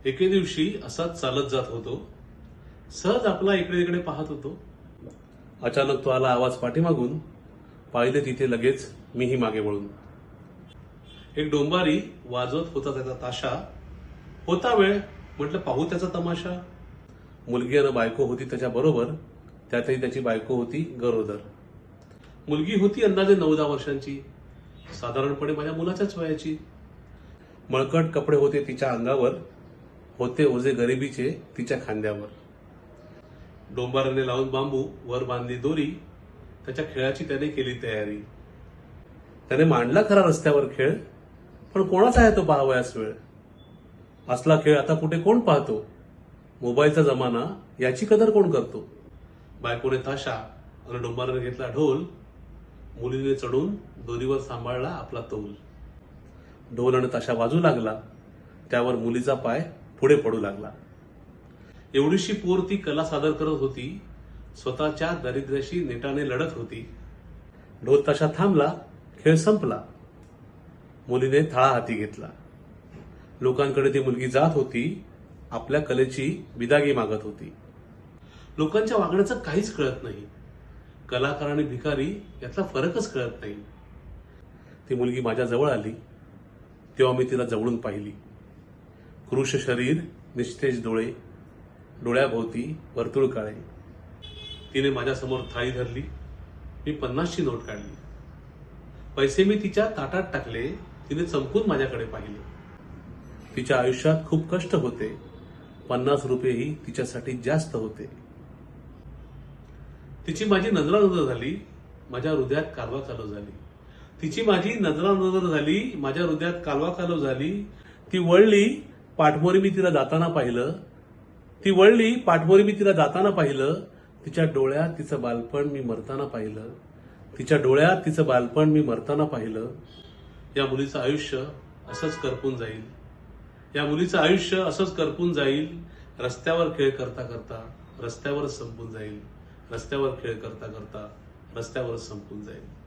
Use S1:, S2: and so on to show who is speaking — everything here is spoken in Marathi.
S1: एके दिवशी असाच चालत जात होतो. सहज आपला इकडे इकडे पाहत होतो. अचानक तो आला आवाज पाठीमागून. पाहिले तिथे लगेच मीही मागे वळून. एक डोंबारी वाजवत होता त्याचा ताशा. होता वेळ, म्हटलं पाहू त्याचा तमाशा. मुलगी आणि बायको होती त्याच्या बरोबर. त्यातही त्याची बायको होती गरोदर. मुलगी होती अंदाजे 9-10 वर्षांची, साधारणपणे माझ्या मुलाच्याच वयाची. मळकट कपडे होते तिच्या अंगावर, होते ओझे गरिबीचे तिच्या खांद्यावर. डोंबाराने लावून बांबू, वर बांधली दोरी. त्याच्या खेळाची त्याने केली तयारी. त्याने मांडला खरा रस्त्यावर खेळ, पण कोणाचा आहे तो पाहावयास वेळ. असला खेळ आता कुठे कोण पाहतो. मोबाईलचा जमाना, याची कदर कोण करतो. बायकोने ताशा आणि डोंबाराने घेतला ढोल. मुलीने चढून दोरीवर सांभाळला आपला तोल. ढोल आणि ताशा वाजू लागला, त्यावर मुलीचा पाय पुढे पडू लागला. एवढीशी पोर ती कला सादर करत होती. स्वतःच्या दारिद्र्याशी नेटाने लढत होती. ढोल ताशा थांबला, खेळ संपला. मुलीने थाळा हाती घेतला. लोकांकडे ती मुलगी जात होती. आपल्या कलेची बिदागी मागत होती. लोकांच्या वागण्याचं काहीच कळत नाही. कलाकार आणि भिकारी यातला फरकच कळत नाही. ती मुलगी माझ्या जवळ आली, तेव्हा मी तिला जवळून पाहिली. कृश शरीर, निस्तेज डोळे, डोळ्याभोवती वर्तुळ काळे. तिने माझ्यासमोर थाळी धरली. मी 50ची नोट काढली. पैसे मी तिच्या ताटात टाकले. तिने चमकून माझ्याकडे पाहिले. तिच्या आयुष्यात खूप कष्ट होते. 50 रुपयेही तिच्यासाठी जास्त होते. तिची माझी नजरानजर झाली. माझ्या हृदयात कालवा चालू झाली. तिची माझी नजरानजर झाली. माझ्या हृदयात कालवा चालू झाली. ती वळली, पाठमोरी मी तिला जाताना पाहिलं. ती वळली, पाठमोरी मी तिला जाताना पाहिलं. तिच्या डोळ्यात तिचं बालपण मी मरताना पाहिलं. तिच्या डोळ्यात तिचं बालपण मी मरताना पाहिलं. या मुलीचं आयुष्य असंच करपून जाईल. या मुलीचं आयुष्य असंच करपून जाईल. रस्त्यावर खेळ करता करता रस्त्यावरच संपून जाईल. रस्त्यावर खेळ करता करता रस्त्यावरच संपून जाईल.